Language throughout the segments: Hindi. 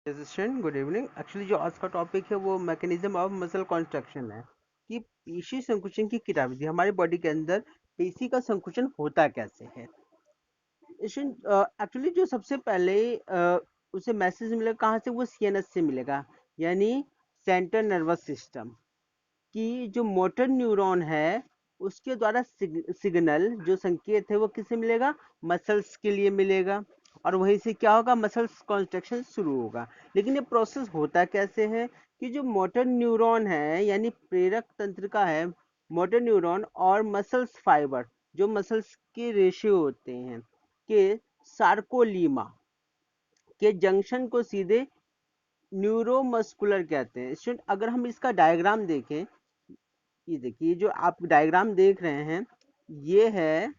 Good evening. एक्चुअली जो आज का टॉपिक है वो मैकेनिज्म ऑफ मसल कॉन्स्ट्रक्शन है कि पेशी संकुचन की क्रियाविधि हमारे बॉडी के अंदर पेशी का संकुचन होता कैसे है। एक्चुअली जो सबसे पहले उसे मैसेज मिलेगा कहाँ से, वो सीएनएस से मिलेगा, यानी सेंट्रल नर्वस सिस्टम की जो मोटर न्यूरॉन है उसके द्वारा सिग्नल जो संकेत है वो किससे मिलेगा, मसल्स के लिए मिलेगा, और वहीं से क्या होगा, मसल्स कॉन्ट्रैक्शन शुरू होगा। लेकिन ये प्रोसेस होता कैसे है कि जो मोटर न्यूरॉन है यानी प्रेरक तंत्रिका है, मोटर न्यूरॉन और मसल्स फाइबर जो मसल्स के रेशियो होते हैं के सार्कोलीमा के जंक्शन को सीधे न्यूरोमस्कुलर कहते हैं। स्टूडेंट अगर हम इसका डायग्राम देखें, ये देखिए जो आप डायग्राम देख रहे हैं ये है,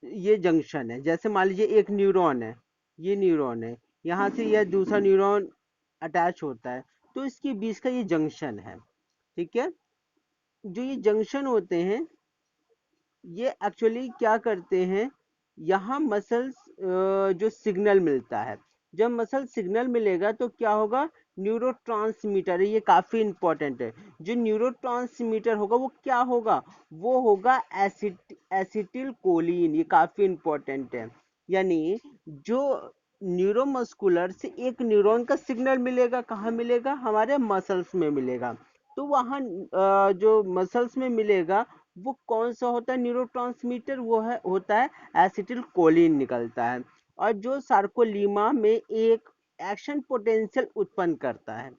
ये जंक्शन है। जैसे मान लीजिए एक न्यूरॉन है, ये न्यूरॉन है, यहाँ से यह दूसरा न्यूरॉन अटैच होता है, तो इसके बीच का ये जंक्शन है। ठीक है, जो ये जंक्शन होते हैं ये एक्चुअली क्या करते हैं, यहाँ मसल्स जो सिग्नल मिलता है, जब मसल सिग्नल मिलेगा तो क्या होगा, न्यूरोट्रांसमीटर है, ये काफी इंपॉर्टेंट है। जो न्यूरोट्रांसमीटर होगा वो क्या होगा, वो होगा एसिटिल कोलिन, ये काफी इंपॉर्टेंट है। यानी जो न्यूरोमस्कुलर से एक न्यूरॉन का सिग्नल मिलेगा, कहाँ मिलेगा, हमारे मसल्स में मिलेगा। तो वहाँ जो मसल्स में मिलेगा वो कौन सा होता है न्यूरोट्रांसमीटर, वो है होता है एसिटिल कोलिन निकलता है, और जो सार्कोलीमा में एक एक्शन पोटेंशियल उत्पन्न करता है।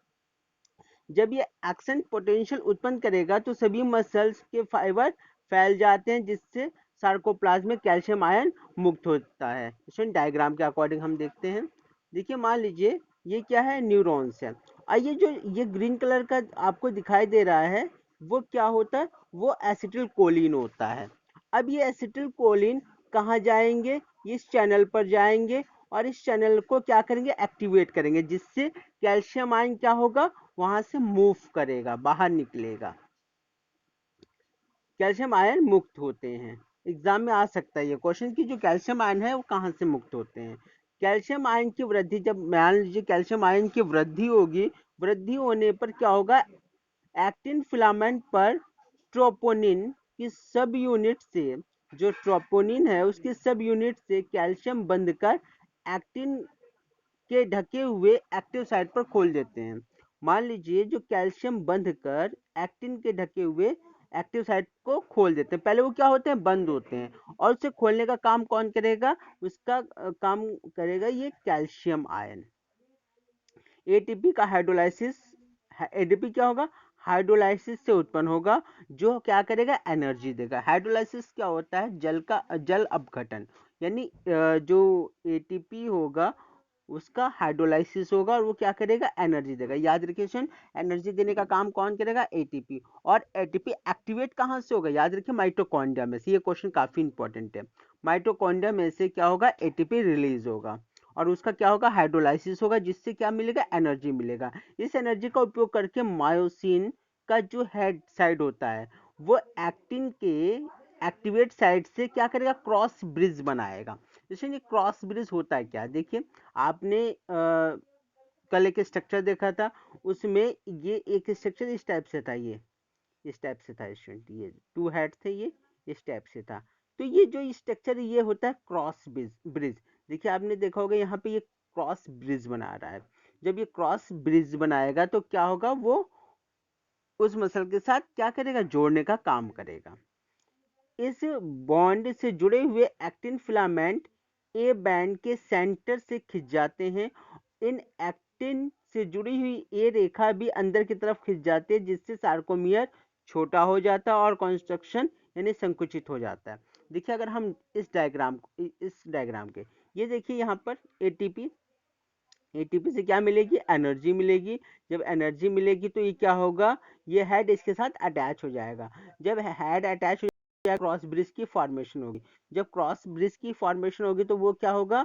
जब ये एक्शन पोटेंशियल उत्पन्न करेगा तो सभी मसल्स के फाइबर फैल जाते हैं, जिससे सार्कोप्लाज्म में कैल्शियम आयन मुक्त होता है। इसमें डायग्राम के अकॉर्डिंग हम देखते हैं। देखिए मान लीजिए ये क्या है, न्यूरॉन्स है, और ये जो ये ग्रीन कलर का आपको दिखाई दे रहा है वो क्या होता है, वो एसिटिल कोलिन होता है। अब ये एसिटिल कोलिन कहाँ जाएंगे, इस चैनल पर जाएंगे, और इस चैनल को क्या करेंगे, एक्टिवेट करेंगे, जिससे कैल्शियम आयन क्या होगा, वहां से मूव करेगा, बाहर निकलेगा, कैल्शियम आयन मुक्त होते हैं। एग्जाम में आ सकता है ये क्वेश्चन कि जो कैल्शियम आयन है वो कहाँ से मुक्त होते हैं। कैल्शियम आयन की वृद्धि, जब मान लीजिए कैल्शियम आयन की वृद्धि होगी, वृद्धि होने पर क्या होगा, एक्टिन फिलामेंट पर ट्रोपोनिन की सब यूनिट से, जो ट्रोपोनिन है उसकी सब यूनिट से कैल्शियम बंधकर एक्टिन के ढके हुए एक्टिव साइट पर खोल देते हैं। मान लीजिए जो कैल्शियम बंध कर एक्टिन के ढके हुए एक्टिव साइट को खोल देते हैं, पहले वो क्या होते हैं, बंद होते हैं, और उसे खोलने का काम कौन करेगा, उसका काम करेगा ये कैल्शियम आयन। एटीपी का हाइड्रोलाइसिस, एटीपी क्या होगा, हाइड्रोलाइसिस से उत्पन्न होगा, जो क्या करेगा, एनर्जी देगा। हाइड्रोलाइसिस क्या होता है, जल अपघटन, यानी जो एटीपी होगा उसका हाइड्रोलाइसिस होगा और वो क्या करेगा, एनर्जी देगा। याद रखिए सुन, एनर्जी देने का काम कौन करेगा, एटीपी। और एटीपी एक्टिवेट कहाँ से होगा, याद रखिए माइटोकॉन्ड्रिया में से। ये क्वेश्चन काफी इंपॉर्टेंट है। माइटोकॉन्ड्रिया में से क्या होगा, एटीपी रिलीज होगा, और उसका क्या होगा, हाइड्रोलाइसिस होगा, जिससे क्या मिलेगा, एनर्जी मिलेगा। इस एनर्जी का उपयोग करके मायोसिन का जो हेड साइड होता है वो एक्टिन के एक्टिवेट साइड से क्या करेगा, क्रॉस ब्रिज बनाएगा। जैसे ये क्रॉस ब्रिज होता है क्या, देखिए आपने कल एक स्ट्रक्चर देखा था, उसमें ये एक स्ट्रक्चर इस टाइप से था, ये इस टाइप से था स्टूडेंट, ये टू हेड थे, ये इस टाइप से था। तो ये जो स्ट्रक्चर ये होता है क्रॉस ब्रिज। देखिए आपने देखा होगा यहाँ पे ये क्रॉस ब्रिज बना रहा है। जब ये क्रॉस ब्रिज बनाएगा तो क्या होगा, वो उस मसल के साथ क्या करेगा, जोड़ने का काम करेगा। इस बॉन्ड से जुड़े हुए एक्टिन फिलामेंट ए बैंड के सेंटर से खिंच जाते हैं। इन एक्टिन से जुड़ी हुई ए रेखा भी अंदर की तरफ खिंच जाती है, जिससे सार्कोमियर छोटा हो जाता है और कंस्ट्रक्शन यानी संकुचित हो जाता है। देखिए अगर हम इस डायग्राम के, ये देखिए यहाँ पर एटीपी, एटीपी से क्या मिलेगी, एनर्जी मिलेगी। जब एनर्जी मिलेगी तो ये क्या होगा, ये हेड इसके साथ अटैच हो जाएगा। जब हेड अटैच हो जाएगा क्रॉस ब्रिज की फॉर्मेशन होगी। जब क्रॉस ब्रिज की फॉर्मेशन होगी तो वो क्या होगा,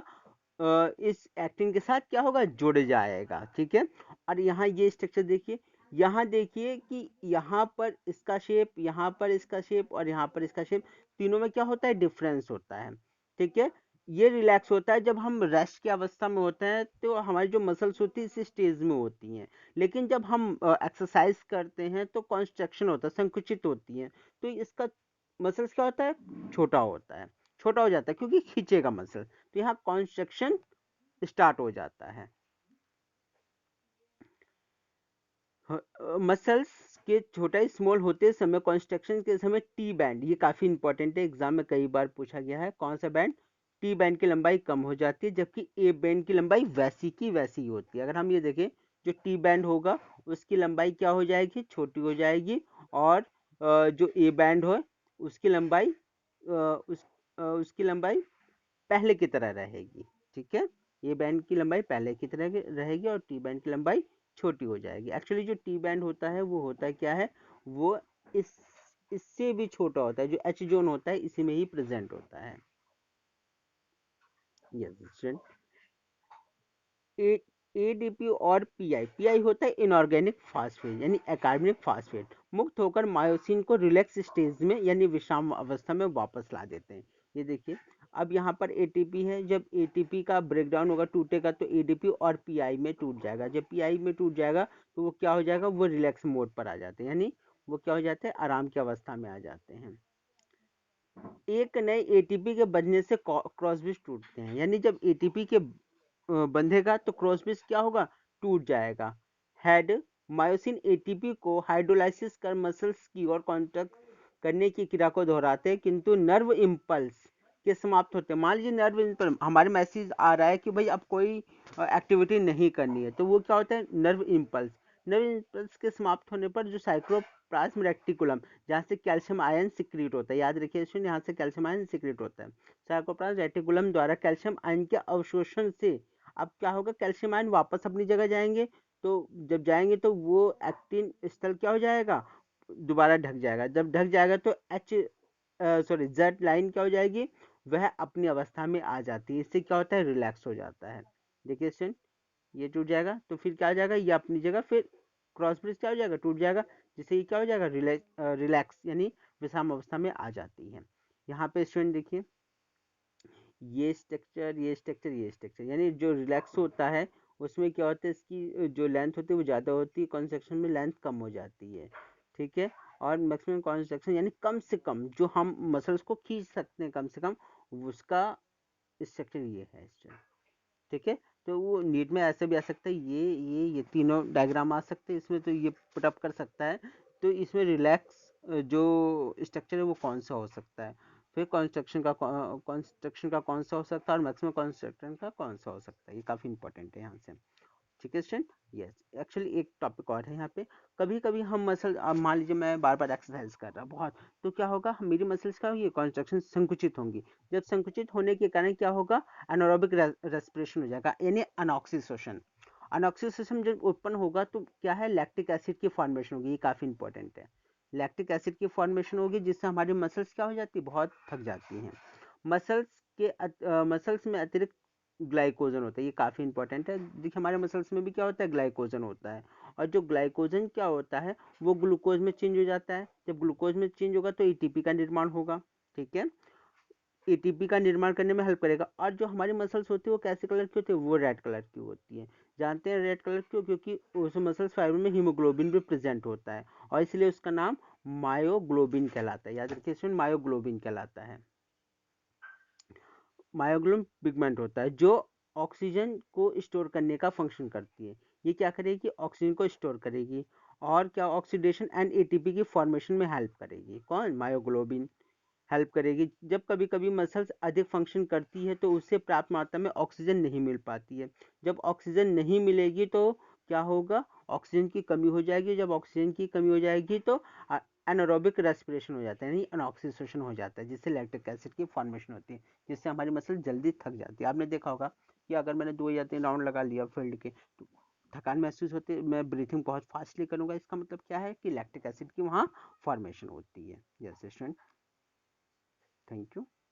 इस एक्टिन के साथ क्या होगा, जुड़ जाएगा। ठीक है, और यहाँ ये स्ट्रक्चर देखिए, यहाँ देखिए कि यहाँ पर इसका शेप, यहाँ पर इसका शेप, और यहाँ पर इसका शेप, तीनों में क्या होता है, डिफरेंस होता है। ठीक है, ये रिलैक्स होता है जब हम रेस्ट की अवस्था में होते हैं, तो हमारी जो मसल्स होती है इस स्टेज में होती हैं। लेकिन जब हम एक्सरसाइज करते हैं तो कॉन्स्ट्रक्शन होता है, संकुचित होती हैं, तो इसका मसल्स क्या होता है, छोटा होता है, छोटा हो जाता है क्योंकि खींचेगा मसल, तो यहाँ कॉन्स्ट्रक्शन स्टार्ट हो जाता है। मसल्स के छोटा स्मॉल होते समय कॉन्स्ट्रक्शन के समय टी बैंड, ये काफी इंपॉर्टेंट है, एग्जाम में कई बार पूछा गया है। कौन सा बैंड, टी बैंड की लंबाई कम हो जाती है, जबकि ए बैंड की लंबाई वैसी की वैसी ही होती है। अगर हम ये देखें, जो टी बैंड होगा उसकी लंबाई क्या हो जाएगी, छोटी हो जाएगी, और जो ए बैंड हो उसकी लंबाई उसकी लंबाई पहले की तरह रहेगी। ठीक है, ये बैंड की लंबाई पहले की तरह रहेगी और टी बैंड की लंबाई छोटी हो जाएगी। एक्चुअली जो टी बैंड होता है वो होता है क्या है, वो इस इससे भी छोटा होता है, जो एच जोन होता है इसी में ही प्रेजेंट होता है। यस, एडीपी और पीआई, पीआई होता है इनऑर्गेनिक फास्फेट यानी अकार्बनिक फास्फेट, मुक्त होकर मायोसिन को रिलैक्स स्टेज में यानी विश्राम अवस्था में वापस ला देते हैं। ये देखिए, अब यहाँ पर एटीपी है, जब एटीपी का ब्रेकडाउन होगा, टूटेगा, तो एडीपी और पीआई में टूट जाएगा। जब पीआई में टूट जाएगा तो वो क्या हो जाएगा, वो रिलैक्स मोड पर आ जाते हैं, यानी वो क्या हो जाते हैं, आराम की अवस्था में आ जाते हैं। एक नए एटीपी के बनने से क्रॉसब्रिज टूटते हैं, यानी जब एटीपी के बंधेगा तो क्रॉसब्रिज क्या होगा, टूट जाएगा। हेड मायोसिन एटीपी को हाइड्रोलाइसिस कर मसल्स की ओर कॉन्टैक्ट करने की क्रिया को दोहराते हैं, किंतु नर्व इम्पल्स के समाप्त होते हैं। मान लीजिए नर्व इम्पल्स, हमारे मैसेज आ रहा है कि भाई अब कोई एक्टिविटी नहीं करनी है, तो वो क्या होता है, नर्व इम्पल्स। नर्व इम्पल्स के समाप्त होने पर जो साइक्लोप्लाज्म रेक्टिकुलम, जहाँ से कैल्शियम आयन सिक्रीट होता है, याद रखिए इसमें, यहाँ से कैल्शियम आयन सिक्रीट होता है, साइक्लोप्लाज्म रेटिकुलम द्वारा कैल्शियम आयन के अवशोषण से अब क्या होगा, कैल्शियम आयन वापस अपनी जगह जाएंगे। तो जब जाएंगे तो वो एक्टिन स्थल क्या हो जाएगा, दोबारा ढक जाएगा। जब ढक जाएगा तो जेड लाइन क्या हो जाएगी, वह अपनी अवस्था में आ जाती है। इससे क्या होता है, रिलैक्स हो जाता है। देखिए स्टूडेंट, ये टूट जाएगा तो फिर क्या हो जाएगा, ये अपनी जगह फिर क्रॉस ब्रिज क्या हो जाएगा, टूट जाएगा, जिससे ये क्या हो जाएगा, रिलैक्स यानी विश्राम अवस्था में आ जाती है। यहाँ पे स्टूडेंट देखिए, ये स्ट्रक्चर, ये स्ट्रक्चर, ये स्ट्रक्चर, यानी जो रिलैक्स होता है उसमें क्या होता है, इसकी जो लेंथ होती है वो ज़्यादा होती है, कॉन्स्ट्रक्शन में लेंथ कम हो जाती है। ठीक है, और मैक्सिमम कॉन्स्ट्रक्शन यानी कम से कम जो हम मसल्स को खींच सकते हैं कम से कम, उसका स्ट्रक्चर ये है। ठीक है, तो वो नीट में ऐसे भी आ सकता है, ये तीनों डायग्राम आ सकते हैं इसमें, तो ये पुटअप कर सकता है। तो इसमें रिलैक्स जो स्ट्रक्चर है वो कौन सा हो सकता है, फिर कंस्ट्रक्शन का कौन सा हो सकता है, और मैक्सिमम कंस्ट्रक्शन का कौन सा हो सकता है, ये काफ़ी इंपॉर्टेंट है यहाँ से। ठीक है स्टूडेंट, यस। एक्चुअली एक टॉपिक और है यहाँ पे, कभी कभी हम मसल, अब मान लीजिए मैं बार बार एक्सरसाइज कर रहा बहुत, तो क्या होगा, मेरी मसल्स का ये कॉन्ट्रैक्शन संकुचित होंगी। जब संकुचित होने के कारण क्या होगा, एनारोबिक रेस्पिरेशन हो जाएगा, यानी अनऑक्सीशोषण। अनऑक्सीशोषण जब उत्पन्न होगा तो क्या है, लैक्टिक एसिड की फॉर्मेशन होगी, ये काफ़ी इंपॉर्टेंट है। लैक्टिक एसिड की फॉर्मेशन होगी, जिससे हमारी मसल्स क्या हो जाती है, बहुत थक जाती हैं। मसल्स मसल्स में अतिरिक्त ग्लाइकोजन होता है, ये काफ़ी इंपॉर्टेंट है। देखिए हमारे मसल्स में भी क्या होता है, ग्लाइकोजन होता है, और जो ग्लाइकोजन क्या होता है, वो ग्लूकोज में चेंज हो जाता है। जब ग्लूकोज में चेंज होगा तो एटीपी का निर्माण होगा। ठीक है, एटीपी का निर्माण करने में हेल्प करेगा। और जो हमारी मसल्स होती है वो कैसे कलर की होती है, वो रेड कलर की होती है। जानते हैं रेड कलर क्यों, क्योंकि उस मसल्स फाइबर में हीमोग्लोबिन भी प्रेजेंट होता है, और इसलिए उसका नाम मायोग्लोबिन कहलाता है। याद रखिए इसमें, मायोग्लोबिन कहलाता है। मायोग्लोबिन पिगमेंट होता है जो ऑक्सीजन को स्टोर करने का फंक्शन करती है। ये क्या करेगी, ऑक्सीजन को स्टोर करेगी, और क्या, ऑक्सीडेशन एंड एटीपी की फॉर्मेशन में हेल्प करेगी। कौन, मायोग्लोबिन हेल्प करेगी। जब कभी कभी मसल्स अधिक फंक्शन करती है तो उससे प्राप्त मात्रा में ऑक्सीजन नहीं मिल पाती है। जब ऑक्सीजन नहीं मिलेगी तो क्या होगा, ऑक्सीजन की कमी हो जाएगी। जब ऑक्सीजन की कमी हो जाएगी तो एनारोबिक रेस्पिरेशन हो जाता है, यानी अनऑक्सीडेशन हो जाता है, जिससे लैक्टिक एसिड की फॉर्मेशन होती है, जिससे हमारी मसल जल्दी थक जाती है। आपने देखा होगा कि अगर मैंने 2 या 3 राउंड लगा लिया फील्ड के, तो थकान महसूस होती है, मैं ब्रीथिंग बहुत फास्टली करूंगा, इसका मतलब क्या है कि लैक्टिक एसिड की वहाँ फॉर्मेशन होती है। Yes student, thank you.